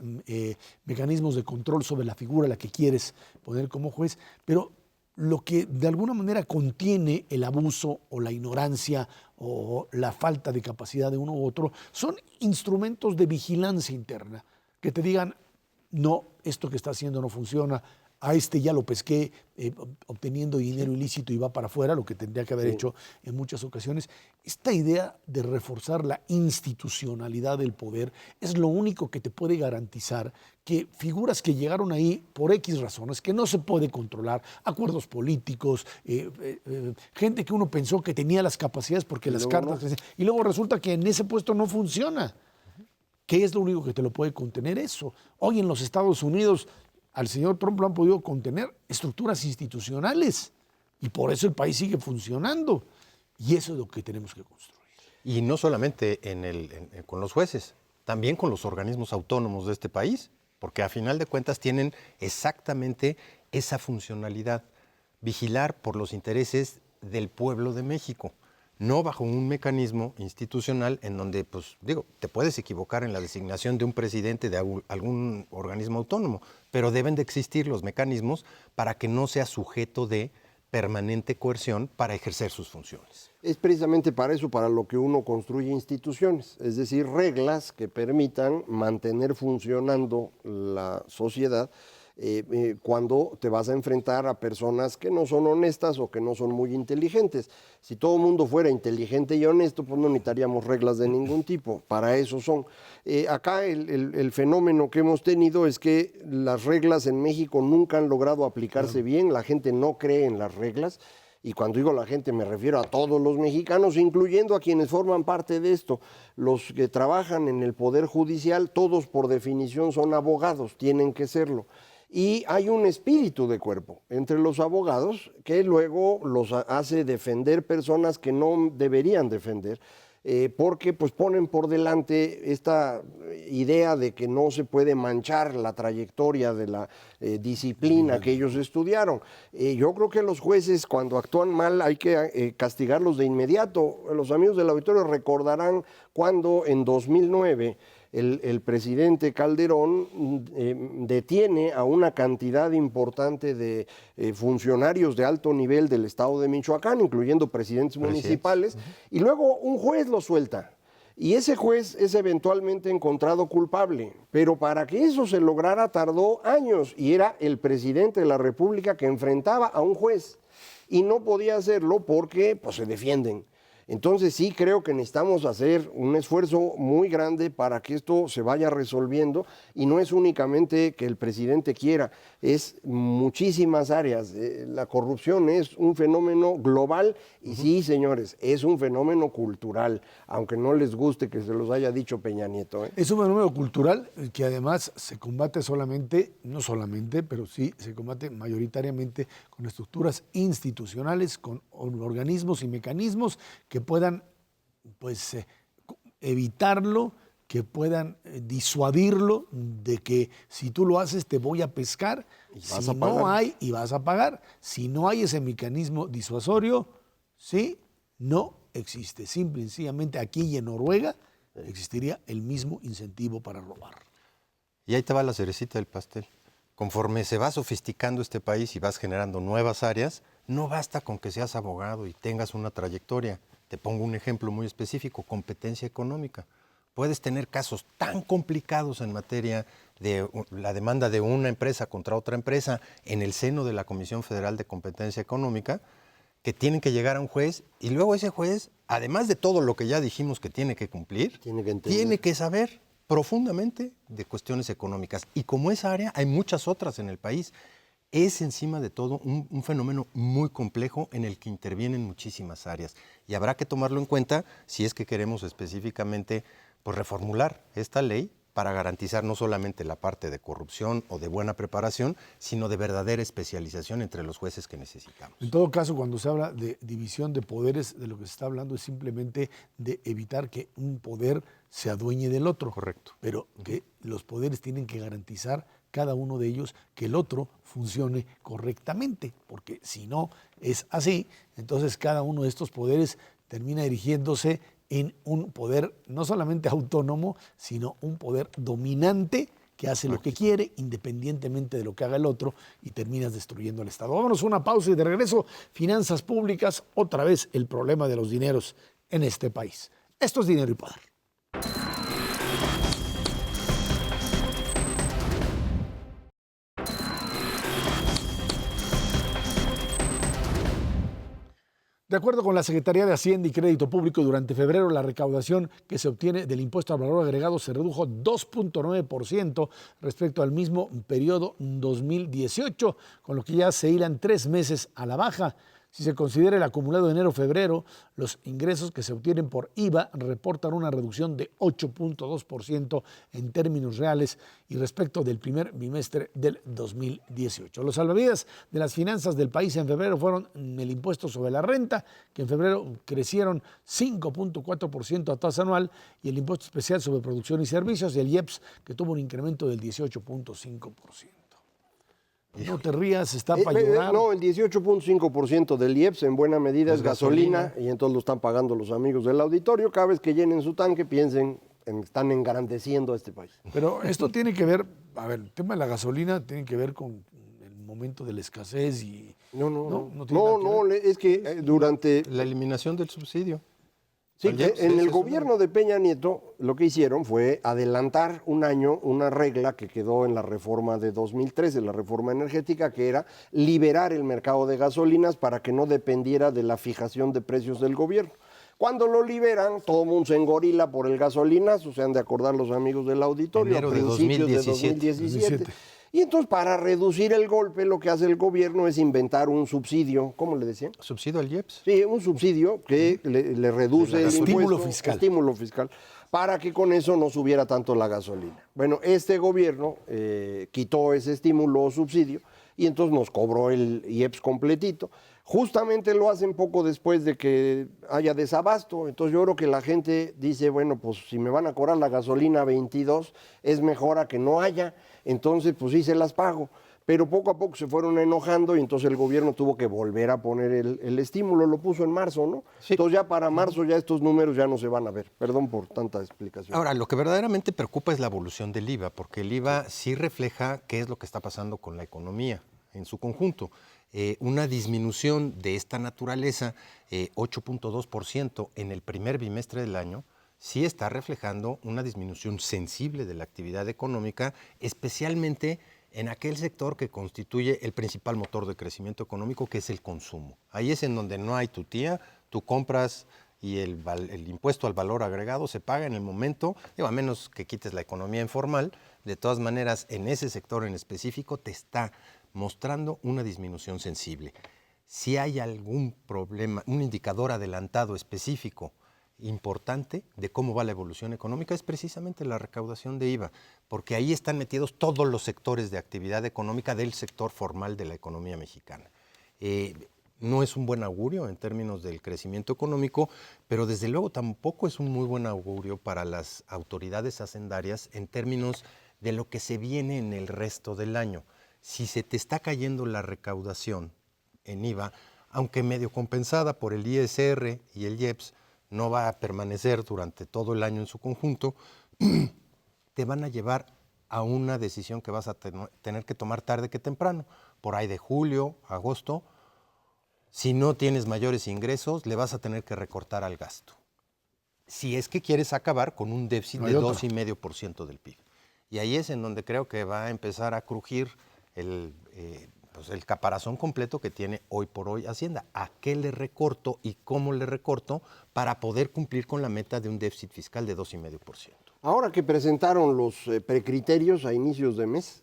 Speaker 1: mecanismos de control sobre la figura a la que quieres poner como juez, pero lo que de alguna manera contiene el abuso o la ignorancia o la falta de capacidad de uno u otro son instrumentos de vigilancia interna que te digan, no, esto que está haciendo no funciona, a este ya lo pesqué obteniendo dinero ilícito y va para afuera, lo que tendría que haber hecho en muchas ocasiones. Esta idea de reforzar la institucionalidad del poder es lo único que te puede garantizar que figuras que llegaron ahí por X razones, que no se puede controlar, acuerdos políticos, gente que uno pensó que tenía las capacidades porque las cartas... No. Y luego resulta que en ese puesto no funciona. ¿Qué es lo único que te lo puede contener? Eso. Hoy en los Estados Unidos al señor Trump lo han podido contener estructuras institucionales y por eso el país sigue funcionando. Y eso es lo que tenemos que construir.
Speaker 3: Y no solamente con los jueces, también con los organismos autónomos de este país, porque a final de cuentas tienen exactamente esa funcionalidad, vigilar por los intereses del pueblo de México, no bajo un mecanismo institucional en donde, pues, te puedes equivocar en la designación de un presidente de algún organismo autónomo, pero deben de existir los mecanismos para que no sea sujeto de permanente coerción para ejercer sus funciones.
Speaker 2: Es precisamente para eso, para lo que uno construye instituciones, es decir, reglas que permitan mantener funcionando la sociedad cuando te vas a enfrentar a personas que no son honestas o que no son muy inteligentes. Si todo el mundo fuera inteligente y honesto, pues no necesitaríamos reglas de ningún tipo, para eso son. Acá el fenómeno que hemos tenido es que las reglas en México nunca han logrado aplicarse bien, la gente no cree en las reglas. Y cuando digo la gente me refiero a todos los mexicanos, incluyendo a quienes forman parte de esto. Los que trabajan en el Poder Judicial, todos por definición son abogados, tienen que serlo. Y hay un espíritu de cuerpo entre los abogados que luego los hace defender personas que no deberían defender, porque pues ponen por delante esta idea de que no se puede manchar la trayectoria de la disciplina que ellos estudiaron. Yo creo que los jueces cuando actúan mal hay que castigarlos de inmediato. Los amigos del auditorio recordarán cuando en 2009 el presidente Calderón detiene a una cantidad importante de funcionarios de alto nivel del estado de Michoacán, incluyendo presidentes municipales, y luego un juez lo suelta. Y ese juez es eventualmente encontrado culpable, pero para que eso se lograra tardó años, y era el presidente de la República que enfrentaba a un juez, y no podía hacerlo porque pues, se defienden. Entonces sí creo que necesitamos hacer un esfuerzo muy grande para que esto se vaya resolviendo y no es únicamente que el presidente quiera, es muchísimas áreas. La corrupción es un fenómeno global y sí, señores, es un fenómeno cultural, aunque no les guste que se los haya dicho Peña Nieto.
Speaker 1: Es un fenómeno cultural que además se combate no solamente, pero sí se combate mayoritariamente con estructuras institucionales, con organismos y mecanismos que puedan pues, evitarlo, que puedan disuadirlo de que si tú lo haces te voy a pescar, si no hay, y vas a pagar, si no hay ese mecanismo disuasorio, sí, no existe. Simple y sencillamente aquí y en Noruega existiría el mismo incentivo para robar.
Speaker 3: Y ahí te va la cerecita del pastel. Conforme se va sofisticando este país y vas generando nuevas áreas, no basta con que seas abogado y tengas una trayectoria. Te pongo un ejemplo muy específico, competencia económica. Puedes tener casos tan complicados en materia de la demanda de una empresa contra otra empresa en el seno de la Comisión Federal de Competencia Económica que tienen que llegar a un juez y luego ese juez, además de todo lo que ya dijimos que tiene que cumplir, tiene que saber profundamente de cuestiones económicas. Y como esa área, hay muchas otras en el país es encima de todo un fenómeno muy complejo en el que intervienen muchísimas áreas y habrá que tomarlo en cuenta si es que queremos específicamente pues, reformular esta ley para garantizar no solamente la parte de corrupción o de buena preparación, sino de verdadera especialización entre los jueces que necesitamos.
Speaker 1: En todo caso, cuando se habla de división de poderes, de lo que se está hablando es simplemente de evitar que un poder se adueñe del otro.
Speaker 3: Correcto.
Speaker 1: Pero que los poderes tienen que garantizar, cada uno de ellos, que el otro funcione correctamente, porque si no es así, entonces cada uno de estos poderes termina erigiéndose en un poder no solamente autónomo, sino un poder dominante que hace lo que quiere, independientemente de lo que haga el otro, y terminas destruyendo al Estado. Vámonos a una pausa y de regreso, finanzas públicas, otra vez el problema de los dineros en este país. Esto es Dinero y Poder. De acuerdo con la Secretaría de Hacienda y Crédito Público, durante febrero la recaudación que se obtiene del impuesto al valor agregado se redujo 2.9% respecto al mismo periodo 2018, con lo que ya se hilan 3 meses a la baja. Si se considera el acumulado de enero-febrero, los ingresos que se obtienen por IVA reportan una reducción de 8.2% en términos reales y respecto del primer bimestre del 2018. Los salvavidas de las finanzas del país en febrero fueron el impuesto sobre la renta, que en febrero crecieron 5.4% a tasa anual, y el impuesto especial sobre producción y servicios, y el IEPS, que tuvo un incremento del 18.5%. No te rías, está para llorar.
Speaker 2: No, el 18.5% del IEPS en buena medida es gasolina, y entonces lo están pagando los amigos del auditorio. Cada vez que llenen su tanque piensen en están engrandeciendo a este país.
Speaker 1: Pero esto tiene que ver, a ver, el tema de la gasolina tiene que ver con el momento de la escasez y...
Speaker 2: Es que durante...
Speaker 3: La eliminación del subsidio.
Speaker 2: Sí, en el gobierno de Peña Nieto lo que hicieron fue adelantar un año una regla que quedó en la reforma de 2013, la reforma energética, que era liberar el mercado de gasolinas para que no dependiera de la fijación de precios del gobierno. Cuando lo liberan, todo el mundo se engorila por el gasolinazo, se han de acordar los amigos del auditorio,
Speaker 3: Enero
Speaker 2: a principios de 2017. Y entonces, para reducir el golpe, lo que hace el gobierno es inventar un subsidio, ¿cómo le decían?
Speaker 3: ¿Subsidio al IEPS?
Speaker 2: Sí, un subsidio que le reduce el
Speaker 1: estímulo
Speaker 2: impuesto,
Speaker 1: fiscal.
Speaker 2: Estímulo fiscal, para que con eso no subiera tanto la gasolina. Bueno, este gobierno quitó ese estímulo o subsidio y entonces nos cobró el IEPS completito. Justamente lo hacen poco después de que haya desabasto. Entonces yo creo que la gente dice, bueno, pues si me van a cobrar la gasolina 22, es mejor a que no haya. Entonces, pues sí se las pago. Pero poco a poco se fueron enojando y entonces el gobierno tuvo que volver a poner el estímulo. Lo puso en marzo, ¿no? Sí. Entonces ya para marzo ya estos números ya no se van a ver. Perdón por tanta explicación.
Speaker 3: Ahora, lo que verdaderamente preocupa es la evolución del IVA, porque el IVA sí refleja qué es lo que está pasando con la economía en su conjunto. Una disminución de esta naturaleza, 8.2% en el primer bimestre del año, sí está reflejando una disminución sensible de la actividad económica, especialmente en aquel sector que constituye el principal motor de crecimiento económico, que es el consumo. Ahí es en donde no hay tutía, tú compras y el impuesto al valor agregado se paga en el momento, a menos que quites la economía informal. De todas maneras, en ese sector en específico te está mostrando una disminución sensible. Si hay algún problema, un indicador adelantado específico importante de cómo va la evolución económica, es precisamente la recaudación de IVA, porque ahí están metidos todos los sectores de actividad económica del sector formal de la economía mexicana. No es un buen augurio en términos del crecimiento económico, pero desde luego tampoco es un muy buen augurio para las autoridades hacendarias en términos de lo que se viene en el resto del año. Si se te está cayendo la recaudación en IVA, aunque medio compensada por el ISR y el IEPS, no va a permanecer durante todo el año en su conjunto, te van a llevar a una decisión que vas a tener que tomar tarde que temprano, por ahí de julio, agosto. Si no tienes mayores ingresos, le vas a tener que recortar al gasto. Si es que quieres acabar con un déficit de 2,5% del PIB. Y ahí es en donde creo que va a empezar a crujir pues el caparazón completo que tiene hoy por hoy Hacienda. ¿A qué le recorto y cómo le recorto para poder cumplir con la meta de un déficit fiscal de 2,5%?
Speaker 2: Ahora que presentaron los precriterios a inicios de mes,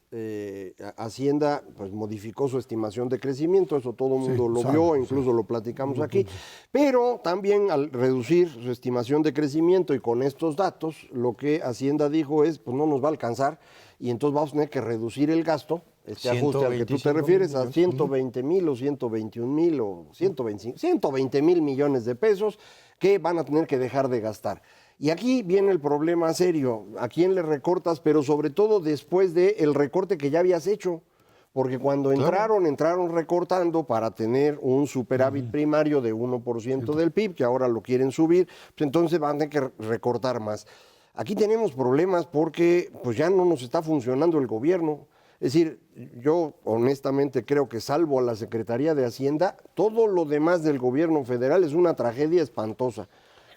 Speaker 2: Hacienda pues, modificó su estimación de crecimiento, eso todo el mundo lo vio, incluso lo platicamos aquí, pero también al reducir su estimación de crecimiento y con estos datos, lo que Hacienda dijo es, pues no nos va a alcanzar y entonces vamos a tener que reducir el gasto, este ajuste al que tú te refieres, a 120,000 o 121,000 o 120,000 millones de pesos que van a tener que dejar de gastar. Y aquí viene el problema serio, ¿a quién le recortas? Pero sobre todo después del recorte que ya habías hecho, porque cuando entraron recortando para tener un superávit primario de 1% del PIB, que ahora lo quieren subir, pues entonces van a tener que recortar más. Aquí tenemos problemas porque pues ya no nos está funcionando el gobierno. Es decir, yo honestamente creo que salvo a la Secretaría de Hacienda, todo lo demás del gobierno federal es una tragedia espantosa.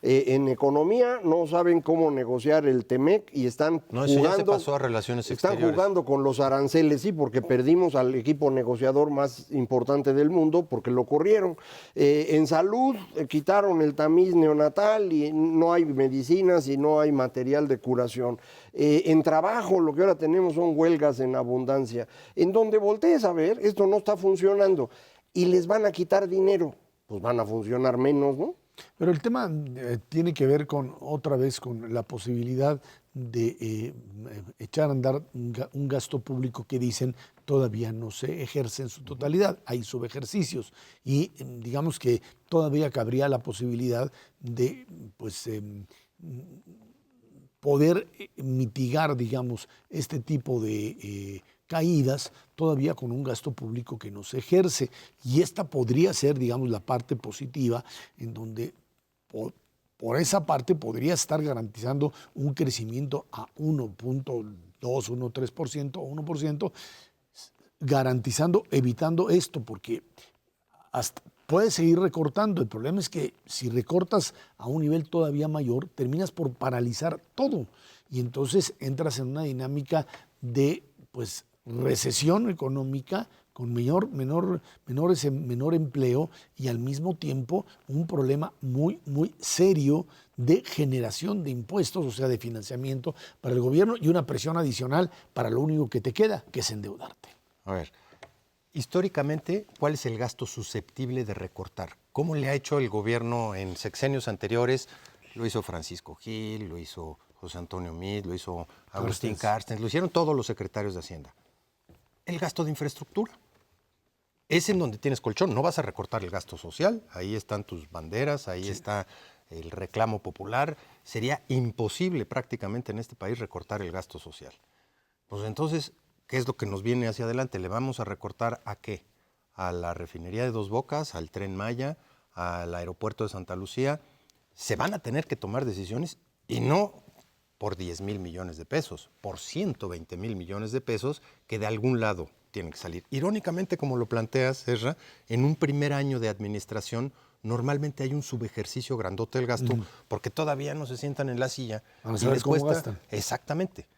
Speaker 2: En economía no saben cómo negociar el TEMEC y están
Speaker 3: eso
Speaker 2: jugando,
Speaker 3: ya se pasó a relaciones exteriores.
Speaker 2: Están jugando con los aranceles, sí, porque perdimos al equipo negociador más importante del mundo porque lo corrieron. En salud quitaron el tamiz neonatal y no hay medicinas y no hay material de curación. En trabajo lo que ahora tenemos son huelgas en abundancia. En donde voltees a ver, esto no está funcionando y les van a quitar dinero, pues van a funcionar menos, ¿no?
Speaker 1: Pero el tema tiene que ver otra vez con la posibilidad de echar a andar un gasto público que dicen todavía no se ejerce en su totalidad, hay subejercicios y digamos que todavía cabría la posibilidad de pues poder mitigar, digamos, este tipo de caídas todavía con un gasto público que no se ejerce. Y esta podría ser, digamos, la parte positiva en donde por esa parte podría estar garantizando un crecimiento a 1.2, 1.3% o 1%, garantizando, evitando esto, porque hasta puedes seguir recortando. El problema es que si recortas a un nivel todavía mayor, terminas por paralizar todo. Y entonces entras en una dinámica de pues, recesión económica con menor empleo y al mismo tiempo un problema muy, muy serio de generación de impuestos, o sea, de financiamiento para el gobierno y una presión adicional para lo único que te queda, que es endeudarte.
Speaker 3: A ver, históricamente, ¿cuál es el gasto susceptible de recortar? ¿Cómo le ha hecho el gobierno en sexenios anteriores? Lo hizo Francisco Gil, lo hizo José Antonio Meade, lo hizo Agustín Carstens, lo hicieron todos los secretarios de Hacienda. El gasto de infraestructura. Es en donde tienes colchón, no vas a recortar el gasto social, ahí están tus banderas, ahí está el reclamo popular. Sería imposible prácticamente en este país recortar el gasto social. Pues entonces, ¿qué es lo que nos viene hacia adelante? ¿Le vamos a recortar a qué? A la refinería de Dos Bocas, al Tren Maya, al aeropuerto de Santa Lucía. Se van a tener que tomar decisiones y no por 10,000 millones de pesos, por 120,000 millones de pesos que de algún lado tienen que salir. Irónicamente, como lo planteas, Ezra, en un primer año de administración normalmente hay un subejercicio grandote del gasto porque todavía no se sientan en la silla.
Speaker 1: Vamos a ver cómo gastan.
Speaker 3: Exactamente.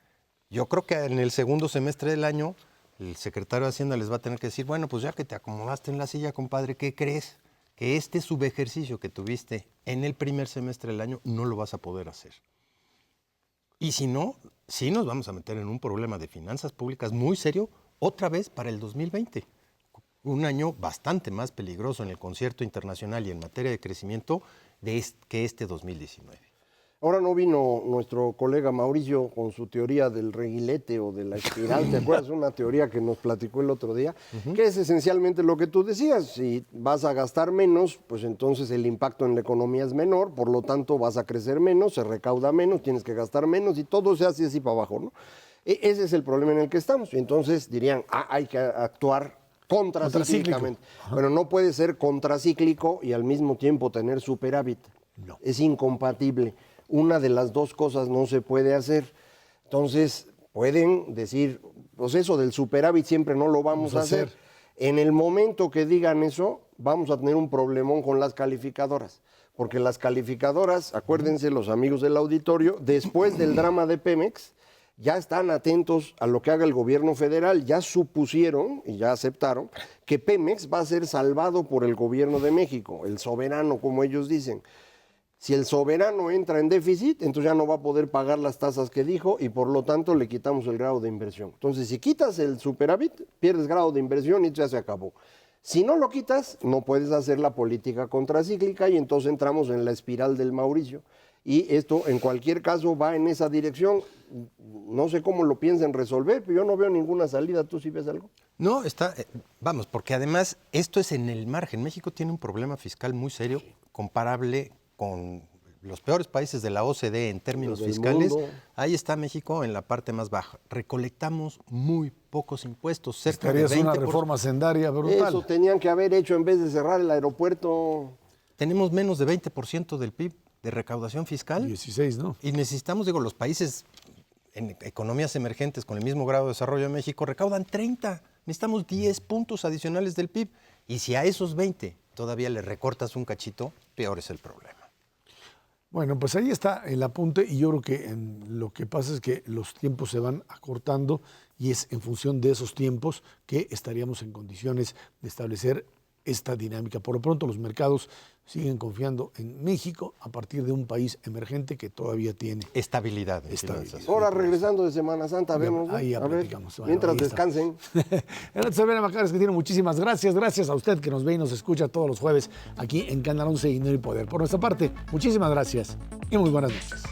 Speaker 3: Yo creo que en el segundo semestre del año el secretario de Hacienda les va a tener que decir, bueno, pues ya que te acomodaste en la silla, compadre, ¿qué crees? Que este subejercicio que tuviste en el primer semestre del año no lo vas a poder hacer. Y si no, sí nos vamos a meter en un problema de finanzas públicas muy serio otra vez para el 2020. Un año bastante más peligroso en el concierto internacional y en materia de crecimiento que este 2019.
Speaker 2: Ahora no vino nuestro colega Mauricio con su teoría del reguilete o de la espiral, ¿te acuerdas? Una teoría que nos platicó el otro día, que es esencialmente lo que tú decías. Si vas a gastar menos, pues entonces el impacto en la economía es menor, por lo tanto vas a crecer menos, se recauda menos, tienes que gastar menos y todo se hace así para abajo, ¿no? Ese es el problema en el que estamos. Y entonces dirían, hay que actuar contracíclicamente. Pero no puede ser contracíclico y al mismo tiempo tener superávit. No. Es incompatible. Una de las dos cosas no se puede hacer. Entonces, pueden decir, pues eso del superávit siempre no lo vamos a hacer. En el momento que digan eso, vamos a tener un problemón con las calificadoras. Porque las calificadoras, acuérdense los amigos del auditorio, después del drama de Pemex, ya están atentos a lo que haga el gobierno federal, ya supusieron y ya aceptaron que Pemex va a ser salvado por el gobierno de México, el soberano, como ellos dicen. Si el soberano entra en déficit, entonces ya no va a poder pagar las tasas que dijo y por lo tanto le quitamos el grado de inversión. Entonces, si quitas el superávit, pierdes grado de inversión y ya se acabó. Si no lo quitas, no puedes hacer la política contracíclica y entonces entramos en la espiral del Mauricio. Y esto, en cualquier caso, va en esa dirección. No sé cómo lo piensen resolver, pero yo no veo ninguna salida. ¿Tú sí ves algo?
Speaker 3: No, vamos, porque además esto es en el margen. México tiene un problema fiscal muy serio, comparable con los peores países de la OCDE en términos fiscales. Ahí está México en la parte más baja. Recolectamos muy pocos impuestos, cerca de 20%.
Speaker 1: Una reforma hacendaria brutal.
Speaker 2: Eso tenían que haber hecho en vez de cerrar el aeropuerto.
Speaker 3: Tenemos menos de 20% del PIB de recaudación fiscal.
Speaker 1: 16, ¿no?
Speaker 3: Y necesitamos, los países en economías emergentes con el mismo grado de desarrollo de México recaudan 30. Necesitamos 10 puntos adicionales del PIB. Y si a esos 20 todavía le recortas un cachito, peor es el problema.
Speaker 1: Bueno, pues ahí está el apunte y yo creo que lo que pasa es que los tiempos se van acortando y es en función de esos tiempos que estaríamos en condiciones de establecer esta dinámica. Por lo pronto los mercados siguen confiando en México a partir de un país emergente que todavía tiene
Speaker 3: estabilidad.
Speaker 2: Ahora regresando de Semana Santa, vemos.
Speaker 1: Ahí ya platicamos.
Speaker 2: Bueno, mientras descansen.
Speaker 1: Sabrina Macares, que tiene muchísimas gracias. Gracias a usted que nos ve y nos escucha todos los jueves aquí en Canal 11 Dinero y Poder. Por nuestra parte, muchísimas gracias y muy buenas noches.